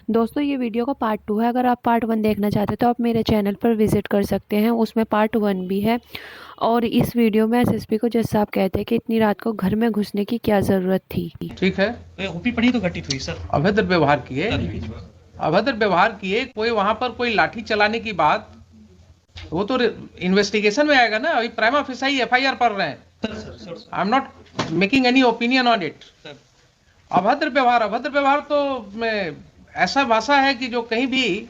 दोस्तों ये वीडियो का पार्ट 2 है। अगर आप पार्ट 1 देखना चाहते हैं तो आप मेरे चैनल पर विजिट कर सकते हैं, उसमें पार्ट 1 भी है। और इस वीडियो में एसएसपी को जज साहब कहते हैं कि इतनी रात को घर में घुसने की क्या ज़रूरत थी। ठीक है, ओपी पड़ी तो घटित हुई सर। अभद्र व्यवहार किए, अभद्र व्यवहार किए, कोई वहां पर कोई लाठी चलाने की बात, वो तो इन्वेस्टिगेशन में आएगा ना। अभी प्राइमा फेसाई एफआईआर पढ़ रहे हैं। I am not making any opinion on it. अभद्र व्यवहार तो मैं ऐसा भाषा है कि जो कहीं भी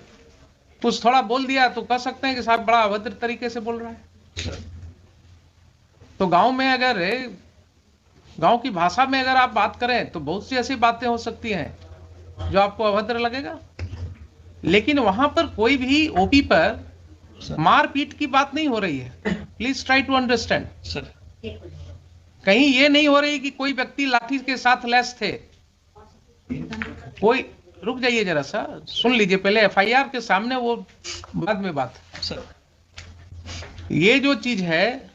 कुछ थोड़ा बोल दिया तो कह सकते हैं कि साहब बड़ा अभद्र तरीके से बोल रहा है। तो गांव में अगर गांव की भाषा में अगर आप बात करें तो बहुत सी ऐसी बातें हो सकती हैं जो आपको अभद्र लगेगा, लेकिन वहां पर कोई भी ओपी पर मारपीट की बात नहीं हो रही है। Please try to understand sir. कहीं ये नहीं हो रही कि कोई व्यक्ति लाठी के साथ लैस थे। कोई रुक जाइए जरा सा, सुन लीजिए पहले एफआईआर के सामने, वो बाद में बात सर। ये जो चीज है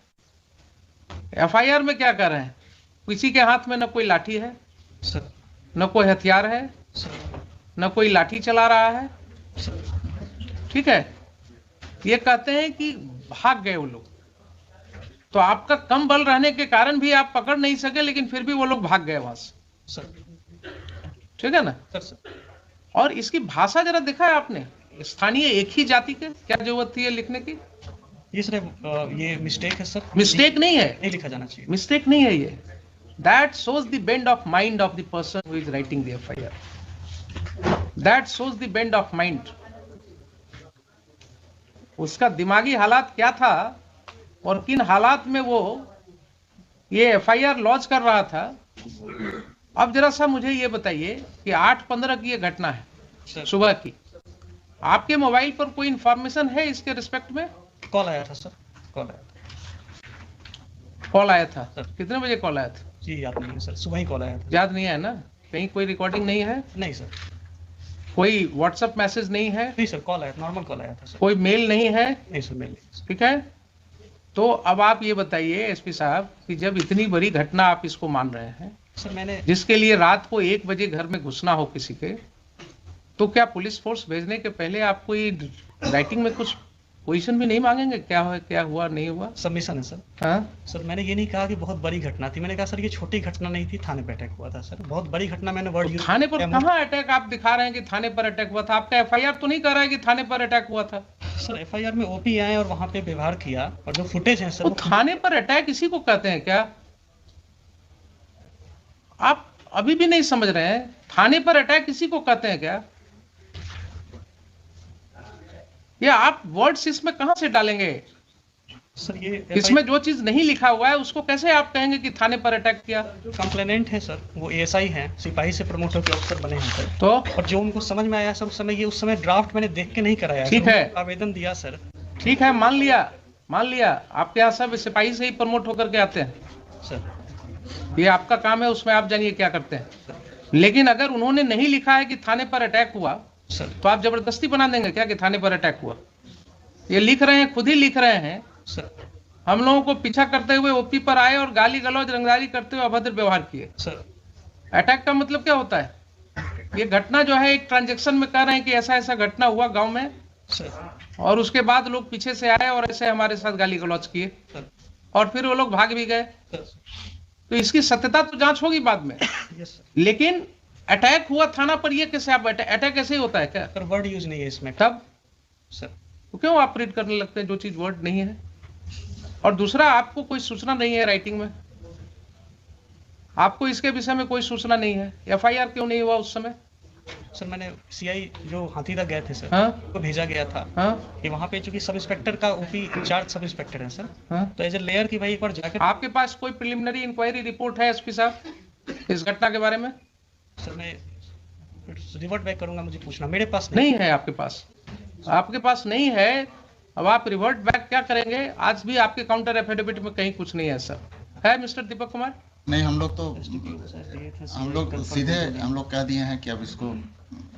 एफआईआर में क्या कर रहे हैं, किसी के हाथ में न कोई लाठी है सर, न कोई हथियार है सर, न कोई लाठी चला रहा है सर। ठीक है, ये कहते हैं कि भाग गए वो लोग, तो आपका कम बल रहने के कारण भी आप पकड़ नहीं सके, लेकिन फिर भी वो लोग भाग गए वहां से सर। ठीक है ना सर। और इसकी भाषा जरा देखा है आपने, स्थानीय एक ही जाति के, क्या जरूरत थी ये लिखने की? ये सर ये मिस्टेक है सर। मिस्टेक नहीं है, नहीं लिखा जाना चाहिए। मिस्टेक नहीं है ये। That shows the bend of mind of the person who is writing the FIR. That shows the bend of mind. उसका दिमागी हालात क्या था और किन हालात में वो ये एफआईआर लॉन्च कर रहा था। अब जरा सा मुझे ये बताइए कि 8/15 की ये घटना है सुबह की, आपके मोबाइल पर कोई इंफॉर्मेशन है इसके रिस्पेक्ट में? कॉल आया था सर, कॉल आया था। कॉल आया था सर। कितने बजे कॉल आया था? जी याद नहीं है सर, सुबह ही कॉल आया था। याद नहीं है ना? कहीं कोई रिकॉर्डिंग नहीं है? नहीं सर। कोई व्हाट्सएप मैसेज नहीं है? नहीं सर, कॉल आया, नॉर्मल कॉल आया था सर। कोई मेल नहीं है? नहीं सर, मेल नहीं। ठीक है, तो अब आप ये बताइए एसपी साहब कि जब इतनी बड़ी घटना आप इसको मान रहे हैं सर, मैंने जिसके लिए रात को 1 बजे घर में घुसना हो किसी के, तो क्या पुलिस फोर्स भेजने के पहले आप कोई राइटिंग में कुछ पोजीशन भी नहीं मांगेंगे, क्या है, क्या हुआ नहीं हुआ? सबमिशन है सर। हाँ सर, मैंने ये नहीं कहा कि बहुत बड़ी घटना थी, मैंने कहा सर ये छोटी घटना नहीं थी, थाने पे अटैक हुआ था सर। बहुत बड़ी घटना मैंने वर्ड यूज। थाने पर कहाँ अटैक आप दिखा रहे हैं कि थाने पर अटैक हुआ था? आपका एफआईआर तो नहीं कर रहा है कि थाने पर अटैक हुआ था। सर एफआईआर में ओपी आए और वहां पे व्यवहार किया, और जो फुटेज है सर, तो थाने पर अटैक इसी को कहते हैं क्या? आप अभी भी नहीं समझ रहे हैं, थाने पर अटैक इसी को कहते हैं क्या? या आप वर्ड्स इसमें कहां से डालेंगे? सर ये इसमें जो चीज नहीं लिखा हुआ है उसको कैसे आप कहेंगे कि थाने पर अटैक किया? जो कंप्लेनेंट है सर वो एएसआई हैं, सिपाही से प्रमोट होकर अफसर बने हैं सर। तो और जो उनको समझ में आया सर उस समय ड्राफ्ट मैंने देख के नहीं कराया। ठीक है, आवेदन दिया सर। ठीक है, मान लिया आपके यहाँ सब सिपाही से ही प्रमोट होकर के आते हैं सर। ये आपका काम है, उसमें आप जानिए क्या करते हैं। लेकिन अगर उन्होंने नहीं लिखा है कि थाने पर अटैक हुआ सर, तो आप जबरदस्ती बना देंगे क्या कि थाने पर अटैक हुआ? ये लिख रहे हैं, खुद ही लिख रहे हैं सर। हम लोगों को पीछा करते हुए ओपी पर आए और गाली गलौज रंगदारी करते हुए अभद्र व्यवहार किए। सर अटैक का मतलब क्या होता है? ये घटना जो है एक ट्रांजैक्शन में कह रहे हैं कि ऐसा ऐसा घटना हुआ गांव में सर, और उसके बाद लोग पीछे से आए और ऐसे हमारे साथ गाली गलौज किए और फिर वो लोग भाग भी गए। तो इसकी सत्यता तो जांच होगी बाद में। लेकिन अटैक हुआ थाना पर, ये कैसे आप अटैक ऐसे ही होता है क्या? सर वर्ड यूज नहीं है इसमें तब सर। तो क्यों आप रीड करने लगते हैं जो चीज वर्ड नहीं है? और दूसरा, आपको कोई सूचना नहीं है राइटिंग में, आपको इसके विषय में कोई सूचना नहीं है, एफआईआर क्यों नहीं हुआ उस समय? सर मैंने सीआई जो हाथीदा गए थे सर, हाँ? को भेजा गया था कि वहाँ पे चूंकि सब इंस्पेक्टर का ओपी इंचार्ज सब इंस्पेक्टर है सर। हाँ? तो एज ए लेयर की भाई एक बार जाकर। आपके पास कोई प्रिलिमिनरी इंक्वायरी रिपोर्ट है एसपी साहब इस घटना के बारे में? सर मैं रिवर्ट बैक करूंगा, मुझे पूछना, मेरे पास नहीं है आपके पास, आपके पास नहीं है। अब आप रिवर्ट बैक क्या करेंगे? आज भी आपके काउंटर एफिडेविट में कहीं कुछ नहीं है सर, है मिस्टर दीपक कुमार? नहीं, हम लोग सीधे हम लोग कह दिए हैं कि अब इसको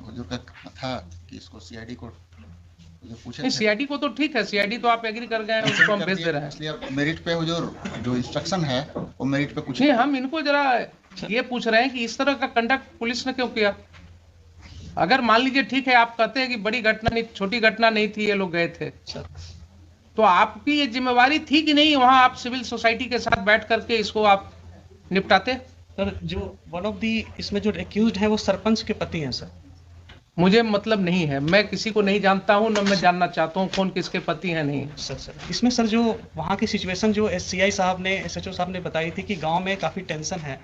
हुजूर का था कि इसको सीआईडी को जो पूछे नहीं, सीआईडी को तो ठीक है, सीआईडी तो आप एग्री कर गए हैं, उसको हम भेज दे रहे हैं। इसलिए अब मेरिट पे हुजूर जो इंस्ट्रक्शन है वो मेरिट पे कुछ नहीं, हम इनको जरा ये पूछ रहे हैं कि इस तरह का कंडक्ट पुलिस ने क्यों किया? अगर मान लीजिए ठीक है, आप कहते हैं कि बड़ी घटना नहीं, छोटी घटना नहीं थी, ये लोग गए थे, सर तो आपकी ये जिम्मेवारी थी कि नहीं वहां आप सिविल सोसाइटी के साथ बैठ करके इसको आप निपटाते? सर जो वन ऑफ दी इसमें जो एक्यूज्ड है वो सरपंच के पति हैं सर। मुझे मतलब नहीं है, मैं किसी को नहीं जानता हूं, न मैं जानना चाहता हूं कौन किसके पति हैं नहीं। सर इसमें सर जो वहाँ की सिचुएशन जो SCI साहब ने SHO साहब ने बताई थी कि गांव में काफ़ी टेंशन है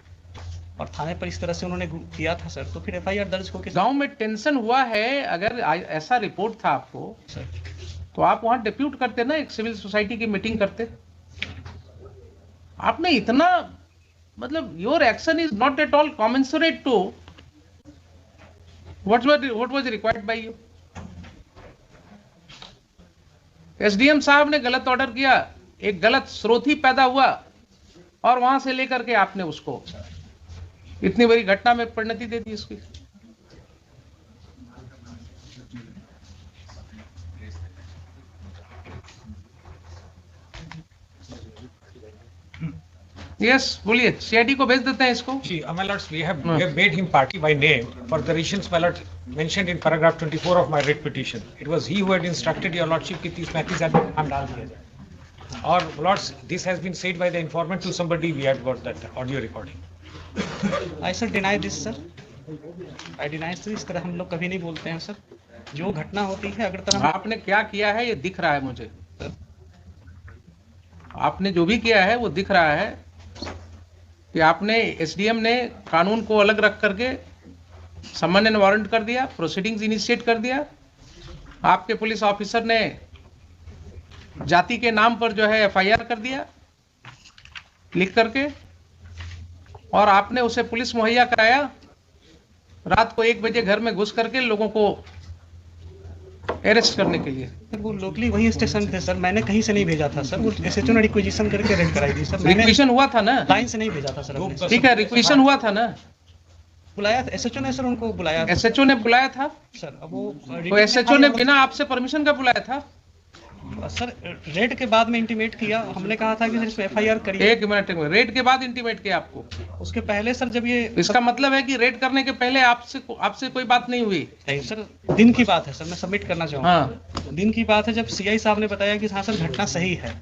और थाने पर इस तरह से उन्होंने किया था सर, तो फिर FIR दर्ज होकर गांव में टेंशन हुआ है, अगर ऐसा रिपोर्ट था आपको सर तो आप वहां डिप्यूट करते ना, एक सिविल सोसाइटी की मीटिंग करते। आपने इतना मतलब your action is not at all commensurate to what was required by you. SDM साहब ने गलत ऑर्डर किया, एक गलत स्रोत ही पैदा हुआ और वहां से लेकर के आपने उसको इतनी बड़ी घटना में परिणति दे दी इसकी। यस बोलिए, CID को भेज देते हैं इसको। See, my lords, we have made him party by name for the reasons my lord mentioned in paragraph 24 of my writ petition. It was he who had instructed your lordship कि 30-35 आदमी नाम डाल दिया जाए। और lords, this has been said by the informant to somebody. We have got that audio recording. I sir deny this sir. I deny sir, इस तरह हम लोग कभी नहीं बोलते हैं सर। जो घटना होती है अगर तरह आपने क्या किया है ये दिख रहा है मुझे, आपने जो भी किया है वो दिख रहा है कि आपने SDM ने कानून को अलग रख करके समन एंड वारंट कर दिया, प्रोसीडिंग्स इनिशिएट कर दिया। आपके पुलिस ऑफिसर ने जाति के नाम पर जो है FIR कर दिया लिख करके, और आपने उसे पुलिस मुहैया कराया रात को 1 बजे घर में घुस करके लोगों को अरेस्ट करने के लिए। सर वो लोकली वही स्टेशन थे सर, मैंने कहीं से नहीं भेजा था सर, वो SHO ने रिक्वेजिशन करके रेड कराई थी सर। मैंने रिक्वेशन हुआ था ना, लाइन से नहीं भेजा था सर अपने। ठीक है, रिक्वेशन हुआ था ना, बुलाया था SHO ने सर, उनको बुलाया था SHO ने बुलाया था। सर। अब वो तो SHO ने बिना आपसे परमिशन का बुलाया था? सर रेड के बाद में इंटीमेट किया, हमने कहा था कि सर इसमें FIR करिए। एक मिनट, रेड के बाद इंटीमेट किया आपको? उसके पहले सर जब ये इसका मतलब है कि रेड करने के पहले आपसे कोई बात नहीं हुई? नहीं सर, दिन की बात है सर, मैं सबमिट करना चाहूँगा। हाँ, दिन की बात है जब CI साहब ने बताया कि हाँ सर घटना सही है,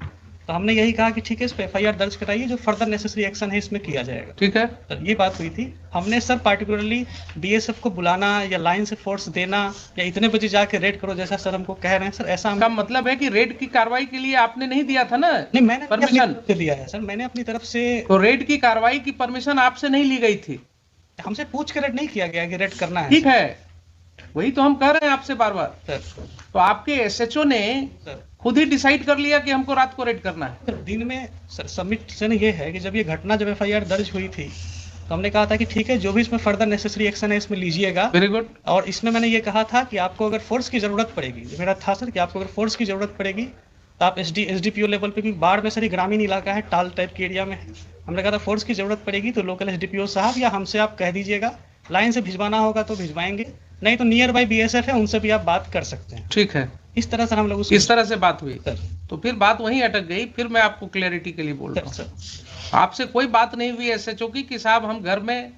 तो हमने यही कहा कि ठीक है इस पे FIR दर्ज कराइए, जो फर्दर नेसेसरी एक्शन है इसमें किया जाएगा। ठीक है सर ये बात हुई थी। हमने सर पार्टिकुलरली BSF को बुलाना या लाइन से फोर्स देना या इतने बजे जाके रेड करो जैसा सर हमको कह रहे हैं सर, ऐसा का मतलब है कि रेड की कार्रवाई के लिए आपने नहीं दिया था ना नहीं, मैंने अपनी परमिशन? तरफ से दिया है सर, मैंने अपनी तरफ से। तो रेड की कार्रवाई की परमिशन आपसे नहीं ली गई थी? हमसे पूछ के रेड नहीं किया गया कि रेड करना है। ठीक है, वही तो हम कह रहे हैं आपसे बार बार। सर तो आपके SHO ने सर खुद ही डिसाइड कर लिया कि हमको रात को रेड करना है? सर दिन में सर सबमिशन ये है कि जब ये घटना जब FIR दर्ज हुई थी तो हमने कहा था कि ठीक है जो भी इसमें फर्दर नेसेसरी एक्शन है इसमें लीजिएगा। Very good. और इसमें मैंने ये कहा था कि आपको अगर फोर्स की जरूरत पड़ेगी, मेरा था सर कि आपको अगर फोर्स की जरूरत पड़ेगी तो आप SDPO लेवल पे भी, बाढ़ में सर ग्रामीण इलाका है, टाल टाइप के एरिया में है, हमने कहा था फोर्स की जरूरत पड़ेगी तो लोकल SDPO साहब या हमसे आप कह दीजिएगा, लाइन से भिजवाना होगा तो भिजवाएंगे, नहीं तो नियर बाई BSF है उनसे भी आप बात कर सकते हैं। ठीक है, इस तरह सर हम लोग इस तरह से बात हुई। सर तो फिर बात वहीं अटक गई। फिर मैं आपको क्लैरिटी के लिए बोल रहा हूँ, सर आपसे कोई बात नहीं हुई SHO की कि साहब हम घर में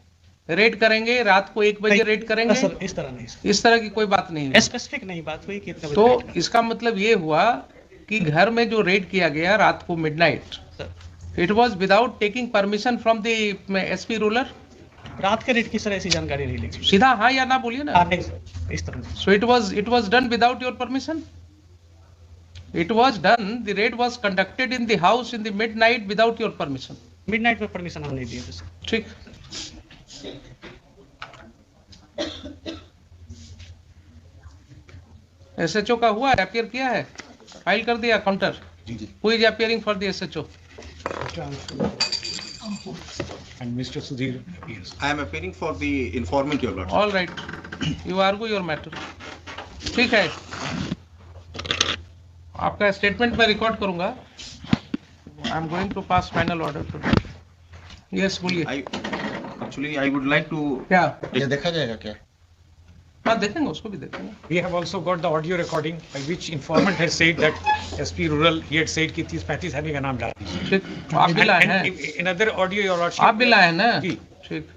रेड करेंगे, रात को 1 बजे रेड करेंगे? सर इस तरह नहीं सर, इस तरह की कोई बात नहीं हुई। स्पेसिफिक नहीं बात हुई कि इतने बजे तो रेड करें। इसका मतलब ये हुआ कि घर में जो रेड किया गया रात को midnight, sir it was without taking permission from the SP ruler? रात के रेड की सर ऐसी जानकारी नहीं ली। सीधा हाँ या ना बोलिए ना। नहीं सर इस तरह नहीं। So it was done without your permission? It was done, the raid was conducted in the house in the midnight without your permission? Midnight में परमिशन हम नहीं दिए थे सर। ठीक। SHO का हुआ है, अपीयर किया है, फाइल कर दिया काउंटर? जी। Who is appearing for the SHO? And Mr. Sudhir appears. I am appearing for the informant, your lordship. All right, you argue your matter. ठीक है, आपका स्टेटमेंट मैं रिकॉर्ड करूंगा। I am going to pass final order today. Yes बोलिए। Actually, I would like to. क्या? ये देखा जाएगा क्या? हाँ देखेंगे, उसको भी देखेंगे। We have also got the audio recording by which informant has said that SP Rural, he had said कि 30-35 आदमी का नाम डाल दीजिए। ठीक, आप भी लाए हैं? And in other audio your lordship, आप भी लाए हैं ना? जी। ठीक।